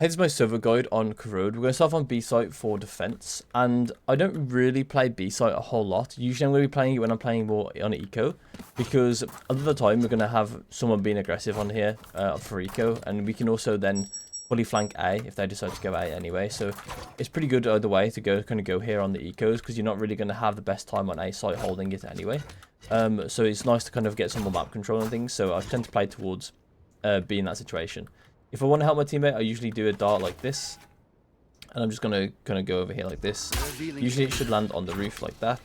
Here's my server guide on Corrode. We're going to start on B site for defense, and I don't really play B site a whole lot. Usually I'm going to be playing it when I'm playing more on eco, because other time we're going to have someone being aggressive on here for eco, and we can also then fully flank A if they decide to go A anyway. So it's pretty good either way to go here on the ecos, because you're not really going to have the best time on A site holding it anyway. So it's nice to kind of get some more map control and things. So I tend to play towards B in that situation. If I want to help my teammate, I usually do a dart like this. And I'm just going to kind of go over here like this. Usually it should land on the roof like that.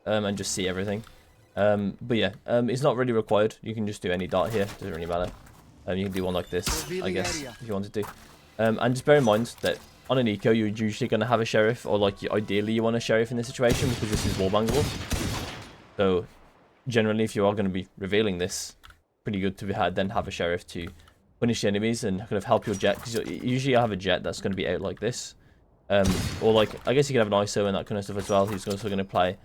And just see everything. But yeah, it's not really required. You can just do any dart here. Doesn't really matter. You can do one like this, I guess, if you wanted to. And just bear in mind that on an eco, you're usually going to have a sheriff. Or like, ideally you want a sheriff in this situation, because this is wallbangable. So generally, if you are going to be revealing this, pretty good to then have a sheriff to punish the enemies and kind of help your jet, because usually I have a jet that's going to be out like this, or like, I guess you can have an ISO and that kind of stuff as well. He's also going to play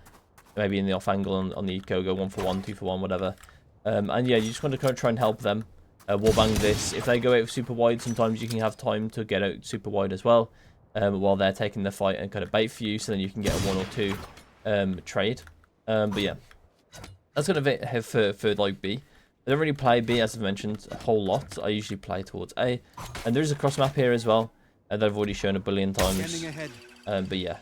maybe in the off angle on the eco, go 1 for 1, 2 for 1, whatever. And yeah, you just want to kind of try and help them wallbang this. If they go out super wide, sometimes you can have time to get out super wide as well, while they're taking the fight and kind of bait for you, so then you can get a 1 or 2 trade. But yeah, that's kind of it for like B. I don't really play B, as I've mentioned, a whole lot. I usually play towards A. And there's a cross map here as well, that I've already shown a billion times. But yeah,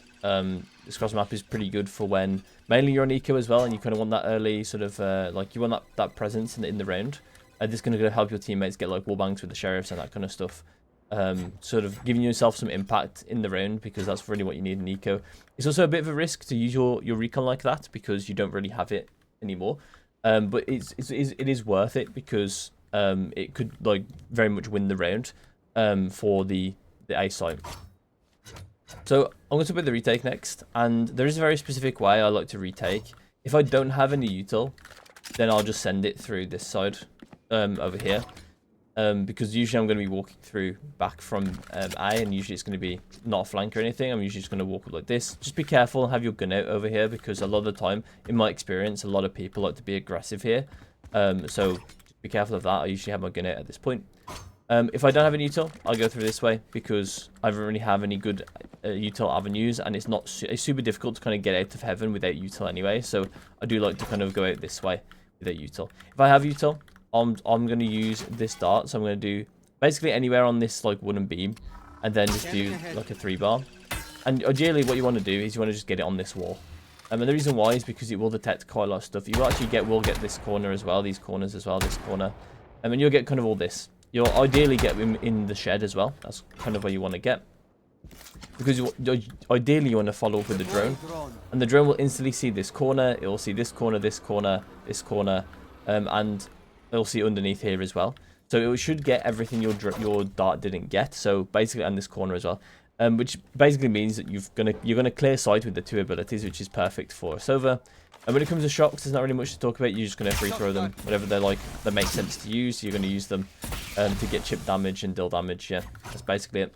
this cross map is pretty good for when mainly you're on eco as well, and you kind of want that early sort of, like, you want that presence in the round. This is going to help your teammates get like wallbangs with the sheriffs and that kind of stuff. Sort of giving yourself some impact in the round, because that's really what you need in eco. It's also a bit of a risk to use your recon like that, because you don't really have it anymore. But it is worth it, because it could like very much win the round for the A site. So I'm going to talk about the retake next, and there is a very specific way I like to retake. If I don't have any util, then I'll just send it through this side over here. Because usually I'm going to be walking through back from A, and usually it's going to be not a flank or anything. I'm usually just going to walk up like this. Just be careful and have your gun out over here, because a lot of the time, in my experience, a lot of people like to be aggressive here. So just be careful of that. I usually have my gun out at this point. If I don't have any util, I'll go through this way, because I don't really have any good util avenues, and it's super difficult to kind of get out of heaven without util anyway. So I do like to kind of go out this way without util. If I have util, I'm going to use this dart, so I'm going to do basically anywhere on this like wooden beam, and then just do like a 3-bar. And ideally what you want to do is you want to just get it on this wall. And the reason why is because it will detect quite a lot of stuff. You actually will get this corner as well, these corners as well, this corner. And you'll get kind of all this. You'll ideally get them in the shed as well. That's kind of where you want to get. Because ideally you want to follow up with the drone. And the drone will instantly see this corner, it will see this corner, this corner, this corner, and you'll see underneath here as well. So it should get everything your dart didn't get. So basically, and this corner as well, which basically means that you're gonna clear sight with the 2 abilities, which is perfect for a Sova. And when it comes to shocks, there's not really much to talk about. You're just gonna free throw them, whatever they're like that makes sense to use. You're gonna use them to get chip damage and dill damage. Yeah, that's basically it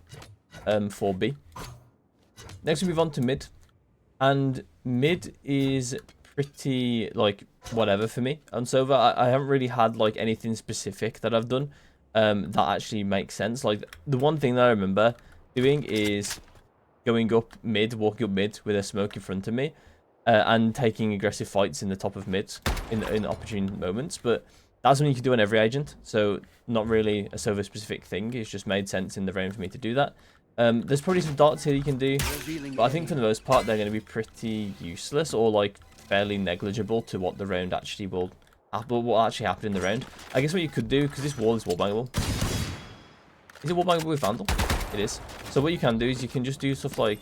for B. Next we move on to mid, and mid is pretty like whatever for me on Sova. I haven't really had like anything specific that I've done that actually makes sense. Like the one thing that I remember doing is going up mid, walking up mid with a smoke in front of me, and taking aggressive fights in the top of mid in opportune moments. But that's something you can do on every agent, so not really a Sova specific thing. It's just made sense in the round for me to do that. There's probably some darts here you can do, but I think for the most part they're going to be pretty useless, or like fairly negligible to what the round actually will happen in the round. I guess what you could do, because this wall is wallbangable. Is it wallbangable with Vandal? It is. So what you can do is you can just do stuff like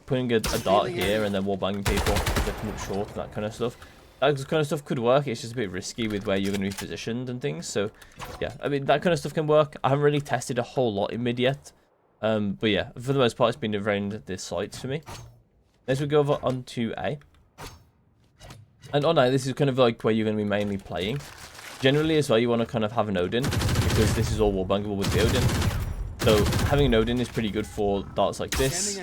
putting a dart here and then wallbanging people if they come up short and that kind of stuff. That kind of stuff could work. It's just a bit risky with where you're going to be positioned and things. So yeah, I mean that kind of stuff can work. I haven't really tested a whole lot in mid yet. But yeah, for the most part it's been around this site for me. Next we go over onto A. And on A, this is kind of like where you're going to be mainly playing. Generally as well, you want to kind of have an Odin, because this is all wallbangable with the Odin. So having an Odin is pretty good for darts like this.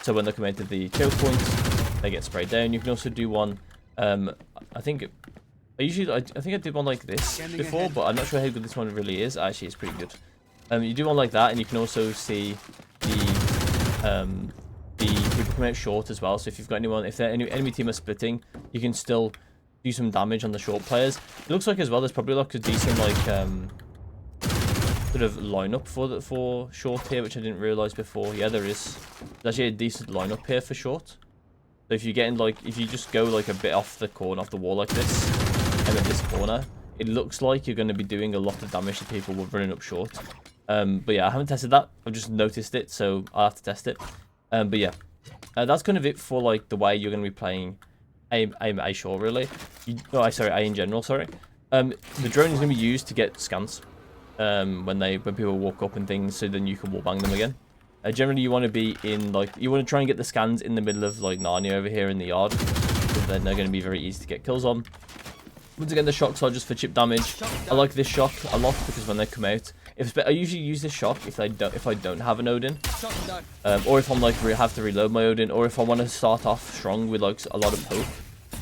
So when they come into the choke points, they get sprayed down. You can also do one, I think I think I did one like this before, but I'm not sure how good this one really is. Actually, it's pretty good. You do one like that, and you can also see the people coming out short as well. So if you've got anyone, if any enemy team are splitting, you can still do some damage on the short players. It looks like as well there's probably like a decent like sort of lineup for short here, which I didn't realize before. Yeah, there is. There's actually a decent lineup here for short. So if you get in like, if you just go like a bit off the corner, off the wall like this, and at this corner, it looks like you're going to be doing a lot of damage to people running up short. But yeah, I haven't tested that. I've just noticed it, so I'll have to test it. But yeah, that's kind of it for like the way you're going to be playing A short, really. Sorry, A in general, sorry. The drone is going to be used to get scans when people walk up and things, so then you can wallbang them again. Generally, you want to be in like, you want to try and get the scans in the middle of like Narnia over here in the yard, because then they're going to be very easy to get kills on. Once again, the shocks are just for chip damage. I like this shock a lot because when they come out, I usually use this shock if I don't have an Odin, or if I'm like have to reload my Odin, or if I want to start off strong with like a lot of hope,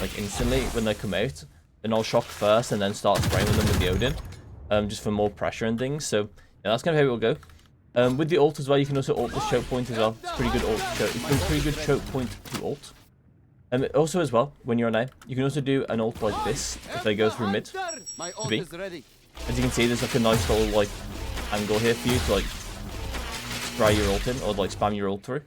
like instantly when they come out, then I'll shock first and then start spraying with them with the Odin, just for more pressure and things. So yeah, that's kind of how it will go. With the ult as well, you can also ult this choke point as well. It's pretty good ult choke. It's a pretty good choke point to ult. Also as well, when you're on A, you can also do an ult like this if they go through mid to B. As you can see, there's like a nice little like angle here for you to like spray your ult in, or like spam your ult through.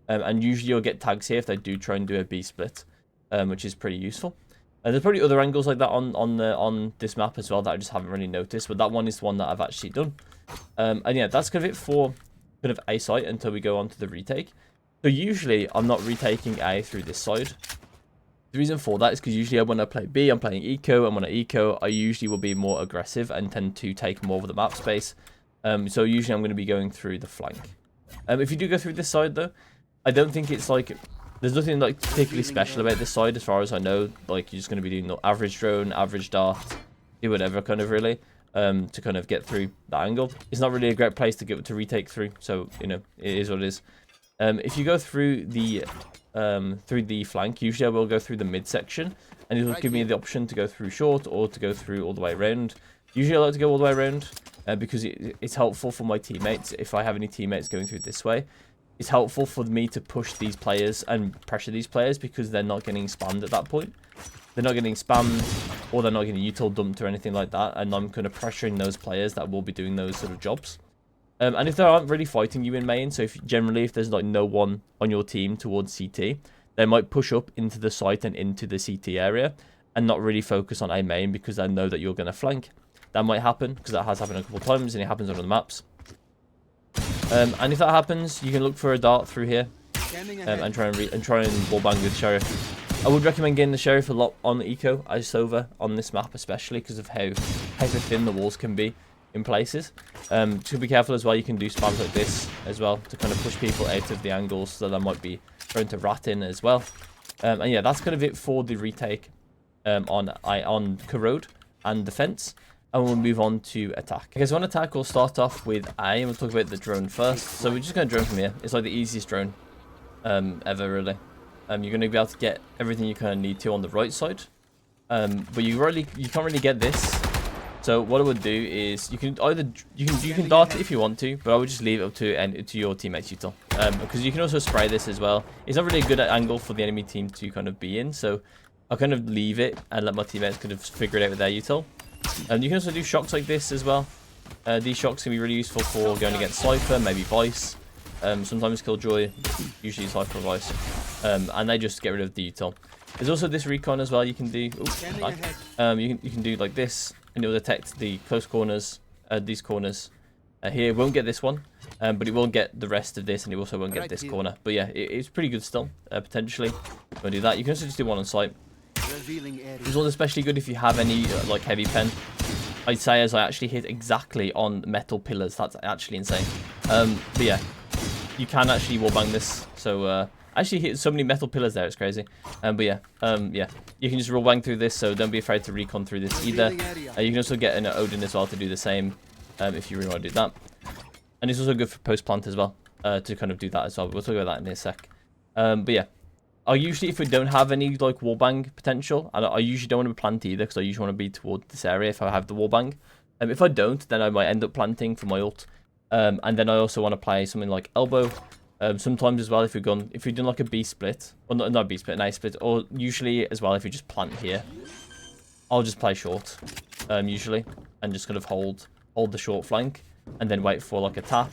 And usually you'll get tags here if they do try and do a B split, which is pretty useful. There's probably other angles like that on this map as well that I just haven't really noticed, but that one is one that I've actually done. And yeah, that's kind of it for kind of A site until we go on to the retake. So usually I'm not retaking A through this side. The reason for that is because usually when I play B, I'm playing eco, and when I eco, I usually will be more aggressive and tend to take more of the map space. So usually I'm going to be going through the flank. If you do go through this side though, I don't think it's like, there's nothing like particularly special about this side as far as I know. Like, you're just going to be doing the average drone, average dart, do whatever kind of really, to kind of get through that angle. It's not really a great place to retake through, so you know, it is what it is. If you go through the flank, usually I will go through the midsection, and it will give me the option to go through short or to go through all the way around. Usually I like to go all the way around because it's helpful for my teammates. If I have any teammates going through this way, it's helpful for me to push these players and pressure these players because they're not getting spammed at that point. They're not getting spammed, or they're not getting util dumped or anything like that, and I'm kind of pressuring those players that will be doing those sort of jobs. And if they aren't really fighting you in main, so if there's like no one on your team towards CT, they might push up into the site and into the CT area and not really focus on A main because they know that you're going to flank. That might happen because that has happened a couple of times, and it happens on other maps. And if that happens, you can look for a dart through here and try and wallbang with Sheriff. I would recommend getting the Sheriff a lot on eco as Sova on this map, especially because of how thin the walls can be in places. To be careful as well, you can do spams like this as well to kind of push people out of the angles, so they might be trying to rat in as well. And yeah, that's kind of it for the retake on Corrode and defense. And we'll move on to attack. Okay, so on attack, we'll start off with A, and we'll talk about the drone first. So we're just going to drone from here. It's like the easiest drone ever, really. You're going to be able to get everything you kind of need to on the right side. But you can't really get this. So what I would do is you can dart it if you want to, but I would just leave it up to your teammates util. Because you can also spray this as well. It's not really a good angle for the enemy team to kind of be in, so I'll kind of leave it and let my teammates kind of figure it out with their util. You can also do shocks like this as well. These shocks can be really useful for going against Cypher, maybe Vice, sometimes Killjoy, usually Cypher or Vice, and they just get rid of the util. There's also this recon as well you can do. You can do like this, and it will detect the close corners, these corners. Here won't get this one, but it will get the rest of this, and it also won't get this corner. But yeah, it's pretty good still, potentially. We'll do that. You can also just do one on site. This one's especially good if you have any like heavy pen. I'd say as I actually hit exactly on metal pillars. That's actually insane. But yeah, you can actually wallbang this. So I actually hit so many metal pillars there, it's crazy. But yeah, yeah, you can just wallbang through this. So don't be afraid to recon through this either. You can also get an Odin as well to do the same if you really want to do that. And it's also good for post plant as well to kind of do that as well. We'll talk about that in a sec. But yeah. I usually, if we don't have any like wallbang potential, and I usually don't want to plant either because I usually want to be towards this area if I have the wallbang. If I don't, then I might end up planting for my ult. And then I also want to play something like elbow. Sometimes as well, if you're doing like a B split, or not a B split, an A split, or usually as well if you just plant here, I'll just play short, usually, and just kind of hold the short flank, and then wait for like a tap.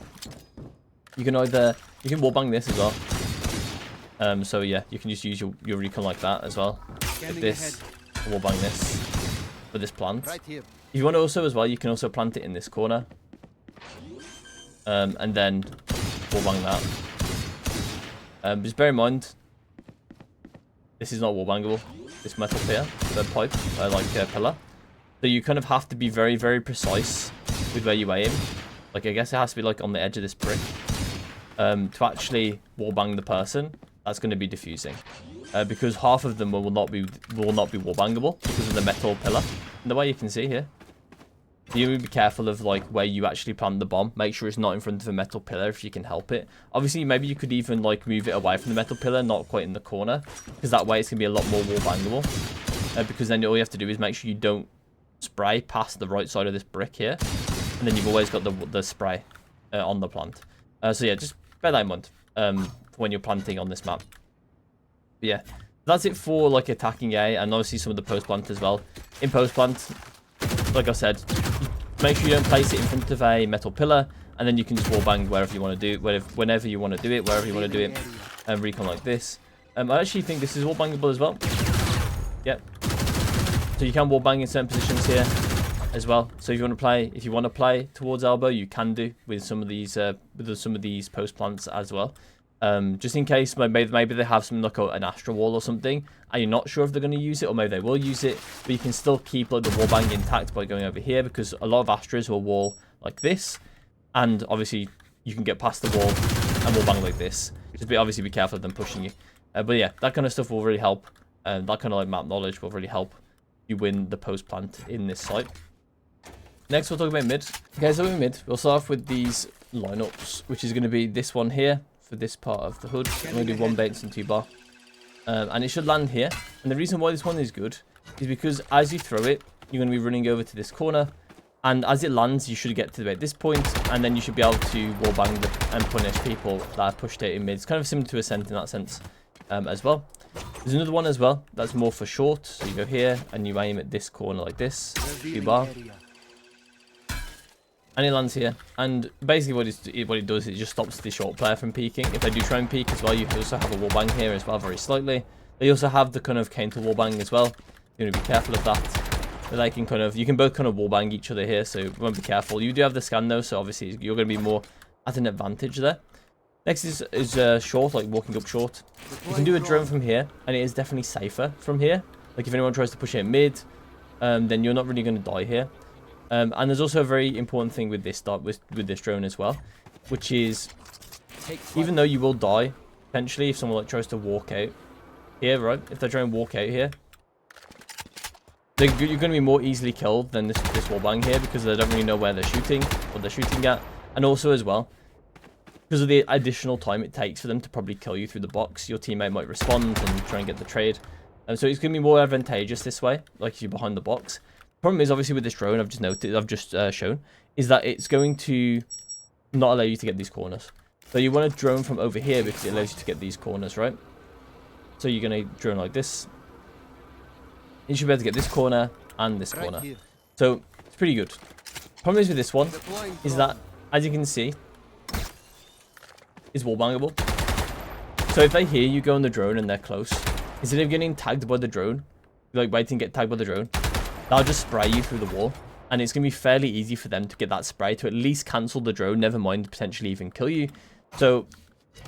You can wallbang this as well. So yeah, you can just use your recon like that as well. Like this, wallbang this for this plant. If you want to also as well, you can also plant it in this corner. And then wallbang that. Just bear in mind, this is not wallbangable. This metal here, the pipe, pillar. So you kind of have to be very, very precise with where you aim. Like I guess it has to be like on the edge of this brick. To actually wallbang the person, that's going to be diffusing. Because half of them will not be wallbangable because of the metal pillar. And the way you can see here. You need to be careful of like where you actually plant the bomb. Make sure it's not in front of a metal pillar if you can help it. Obviously, maybe you could even like move it away from the metal pillar, not quite in the corner, because that way it's gonna be a lot more wallbangable. Because then all you have to do is make sure you don't spray past the right side of this brick here, and then you've always got the spray on the plant. So yeah, just bear that in mind when you're planting on this map. But yeah, that's it for like attacking A, and obviously some of the post plant as well. In post plant, like I said, make sure you don't place it in front of a metal pillar, and then you can just wallbang wherever you want to do it, whenever you want to do it, wherever you want to do it, and recon like this. I actually think this is wallbangable as well. Yep. So you can wallbang in certain positions here as well. So if you want to play towards elbow, you can do with some of these post plants as well. Just in case maybe they have something like an Astra wall or something, and you're not sure if they're going to use it, or maybe they will use it, but you can still keep like the wallbang intact by going over here, because a lot of Astras will wall like this, and obviously you can get past the wall and wallbang like this. Just obviously be careful of them pushing you. But yeah, that kind of stuff will really help. That kind of like map knowledge will really help you win the post plant in this site. Next, we'll talk about mid. Okay, so in mid, we'll start off with these lineups, which is going to be this one here. For this part of the hood, I'm going to do 1 base and 2 bar, and it should land here. And the reason why this one is good is because as you throw it, you're going to be running over to this corner, and as it lands, you should get to about this point, and then you should be able to wallbang and punish people that are pushed out in mid. It's kind of similar to Ascent in that sense as well. There's another one as well that's more for short, so you go here and you aim at this corner like this, 2 bar. And it lands here, and basically what it does is it just stops the short player from peeking. If they do try and peek as well, you also have a wallbang here as well, very slightly. They also have the kind of counter wallbang as well. You want to be careful of that. But they can you can both kind of wallbang each other here, so you want to be careful. You do have the scan though, so obviously you're going to be more at an advantage there. Next is short, like walking up short. You can do a drone from here, and it is definitely safer from here. Like if anyone tries to push it mid, then you're not really going to die here. And there's also a very important thing with this drone as well, which is even though you will die potentially if someone like tries to walk out here, right? If they try and walk out here, you're going to be more easily killed than this wallbang here, because they don't really know where they're shooting, what they're shooting at, and also as well because of the additional time it takes for them to probably kill you through the box. Your teammate might respond and try and get the trade, and so it's going to be more advantageous this way, like if you're behind the box. Problem is, obviously, with this drone, I've just shown, is that it's going to not allow you to get these corners. So you want to drone from over here because it allows you to get these corners, right? So you're going to drone like this. You should be able to get this corner and this corner. So it's pretty good. Problem is with this one is that, as you can see, it's wallbangable. So if they hear you go on the drone and they're close, instead of getting tagged by the drone, like waiting to get tagged by the drone, they'll just spray you through the wall, and it's going to be fairly easy for them to get that spray to at least cancel the drone, never mind potentially even kill you. So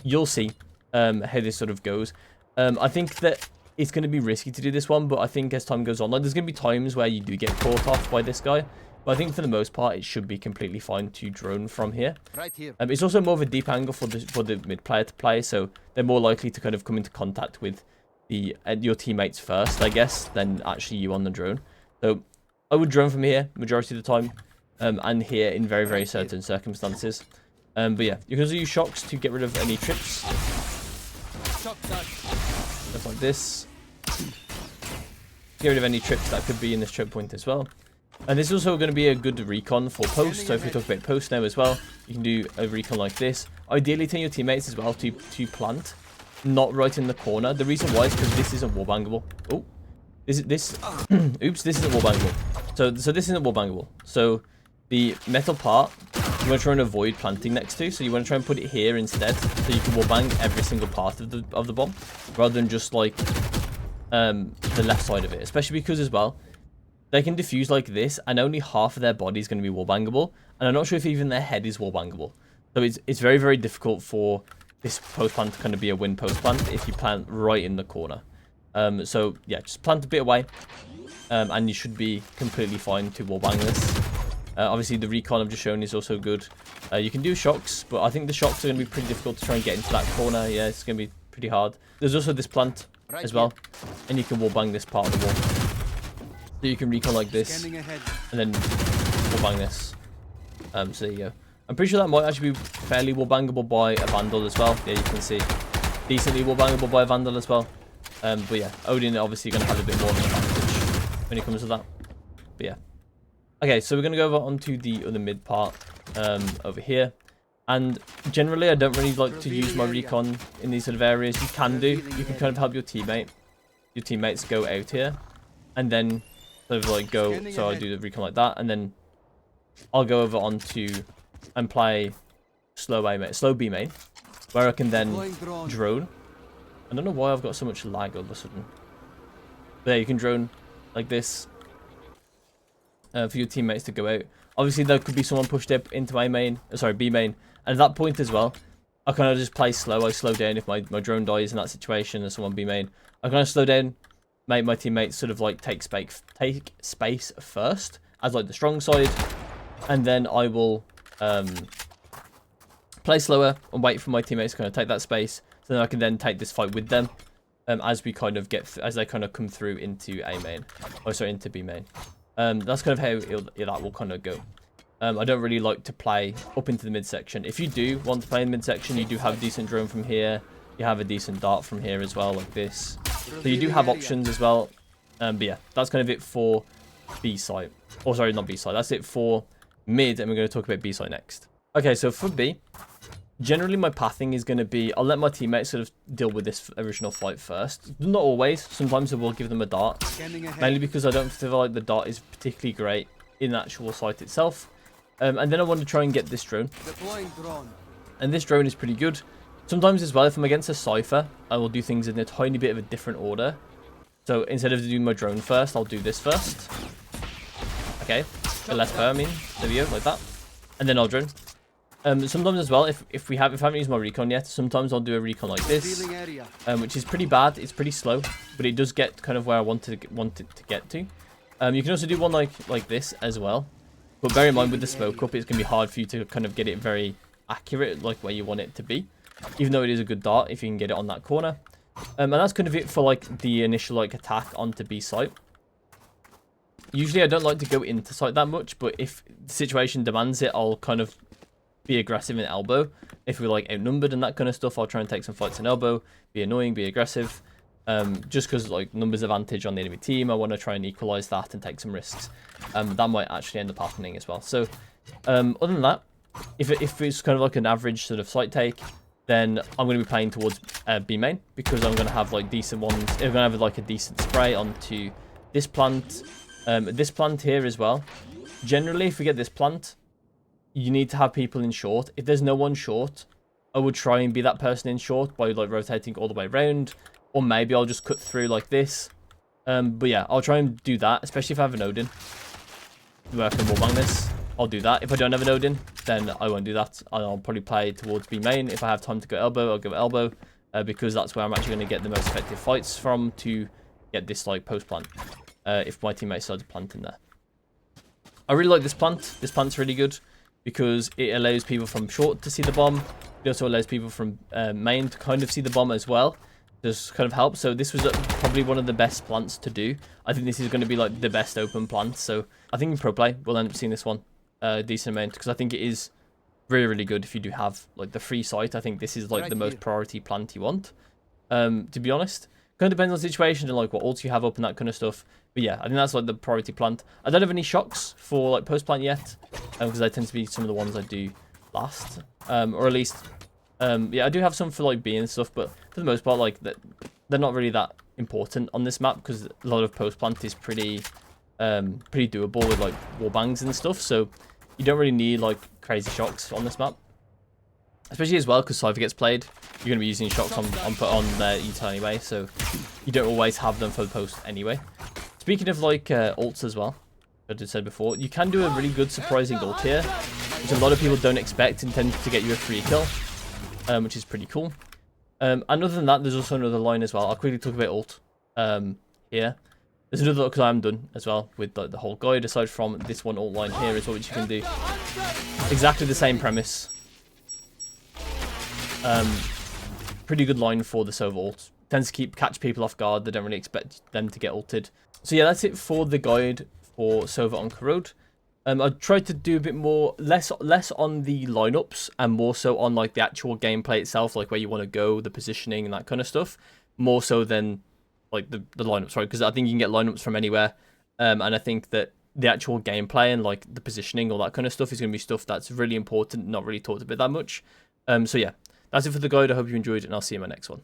you'll see how this sort of goes. I think that it's going to be risky to do this one, but I think as time goes on, like there's going to be times where you do get caught off by this guy, but I think for the most part it should be completely fine to drone from here. Right here. It's also more of a deep angle for the mid player to play, so they're more likely to kind of come into contact with your teammates first, I guess, than actually you on the drone. So I would drone from here majority of the time, and here in very, very certain circumstances. But yeah, you can also use shocks to get rid of any trips. Stuff like this. Get rid of any trips that could be in this choke point as well. And this is also going to be a good recon for post. So if we talk about post now as well, you can do a recon like this. Ideally, tell your teammates as well to plant, not right in the corner. The reason why is because this isn't wallbangable. Oh, this oops, this isn't wallbangable. So this isn't wallbangable. So the metal part, you want to try and avoid planting next to. So you want to try and put it here instead, so you can wallbang every single part of the bomb, rather than just like the left side of it. Especially because as well, they can defuse like this, and only half of their body is going to be wallbangable. And I'm not sure if even their head is wallbangable. So it's very, very difficult for this post plant to kind of be a win post plant if you plant right in the corner. So yeah, just plant a bit away, and you should be completely fine to wallbang this. Obviously, the recon I've just shown is also good. You can do shocks, but I think the shocks are going to be pretty difficult to try and get into that corner. Yeah, it's going to be pretty hard. There's also this plant as well, and you can wallbang this part of the wall. So you can recon like this, and then wallbang this. So there you go. I'm pretty sure that might actually be fairly wallbangable by a Vandal as well. Yeah, you can see. Decently wallbangable by a Vandal as well. But yeah, Odin obviously going to have a bit more of an advantage when it comes to that. But yeah. Okay, so we're going to go over onto the other mid part over here. And generally, I don't really like to use my recon in these sort of areas. You can do. You can kind of help your teammates go out here. And then sort of like go, so I do the recon like that. And then I'll go over onto and play slow B main, where I can then drone. I don't know why I've got so much lag all of a sudden. But yeah, you can drone like this for your teammates to go out. Obviously, there could be someone pushed up into my main, sorry, B main. And at that point as well, I kind of just play slow. I slow down if my drone dies in that situation and someone B main. I kind of slow down, make my teammates sort of like take space first as like the strong side, and then I will play slower and wait for my teammates to kind of take that space, so then I can then take this fight with them as we kind of as they kind of come through into A main, or sorry, into B main. That's kind of how that will kind of go. I don't really like to play up into the midsection. If you do want to play in the midsection, you do have a decent drone from here. You have a decent dart from here as well, like this. So you do have options as well. But yeah, that's kind of it for B site. Oh, sorry, not B site. That's it for mid, and we're going to talk about B site next. Okay, so for B, generally my pathing is going to be, I'll let my teammates sort of deal with this original fight first. Not always. Sometimes I will give them a dart, mainly because I don't feel like the dart is particularly great in the actual site itself. And then I want to try and get this drone. And this drone is pretty good. Sometimes as well, if I'm against a Cypher, I will do things in a tiny bit of a different order. So instead of doing my drone first, I'll do this first. Okay, the left pair, I mean, there we go, like that. And then I'll drone. Sometimes as well, if I haven't used my recon yet, sometimes I'll do a recon like this, which is pretty bad. It's pretty slow, but it does get kind of where I want it to get to. You can also do one like this as well. But bear in mind, with the smoke up, it's going to be hard for you to kind of get it very accurate, like where you want it to be. Even though it is a good dart, if you can get it on that corner. And that's kind of it for like the initial like attack onto B site. Usually I don't like to go into site that much, but if the situation demands it, I'll kind of be aggressive in elbow. If we're like outnumbered and that kind of stuff, I'll try and take some fights in elbow, be annoying, be aggressive. Just because like numbers advantage on the enemy team, I want to try and equalize that and take some risks. That might actually end up happening as well. So other than that, if it's kind of like an average sort of site take, then I'm going to be playing towards B main, because I'm going to have like decent ones. I'm going to have like a decent spray onto this plant here as well. Generally, if we get this plant, you need to have people in short. If there's no one short, I would try and be that person in short by like rotating all the way around, or maybe I'll just cut through like this. But yeah, I'll try and do that, especially if I have an Odin, where I can wallbang this. I'll do that. If I don't have an Odin, then I won't do that. I'll probably play towards B main. If I have time to go elbow, I'll go elbow, because that's where I'm actually going to get the most effective fights from to get this like post plant. If my teammates decide to plant in there, I really like this plant. This plant's really good because it allows people from short to see the bomb. It also allows people from main to kind of see the bomb as well. Does kind of help. So this was probably one of the best plants to do. I think this is going to be like the best open plant. So I think in pro play we'll end up seeing this one decent amount, because I think it is really, really good if you do have like the free site. I think this is like the most priority plant you want, to be honest. Kind of depends on the situation and like what ults you have up and that kind of stuff. But yeah, I think that's like the priority plant. I don't have any shocks for like post plant yet, because they tend to be some of the ones I do last, or at least, yeah, I do have some for like B and stuff, but for the most part, like they're not really that important on this map because a lot of post plant is pretty doable with like warbangs and stuff. So you don't really need like crazy shocks on this map. Especially as well, because Sova gets played, you're going to be using shocks on their etel anyway, so you don't always have them for the post anyway. Speaking of like ults as well, as I said before, you can do a really good surprising ult here, which a lot of people don't expect and tend to get you a free kill, which is pretty cool. And other than that, there's also another line as well. I'll quickly talk about ult here. There's another, because I'm done as well with the whole guide, aside from this one ult line here as well, which you can do. Exactly the same premise. Pretty good line for the Sova ult. Tends to catch people off guard. They don't really expect them to get ulted. So yeah, that's it for the guide for Sova on Corrode. I tried to do a bit more, less on the lineups and more so on like the actual gameplay itself, like where you want to go, the positioning and that kind of stuff, more so than like the lineups, right? Because I think you can get lineups from anywhere, and I think that the actual gameplay and like the positioning, all that kind of stuff is going to be stuff that's really important, not really talked about that much. So yeah. That's it for the guide. I hope you enjoyed it, and I'll see you in my next one.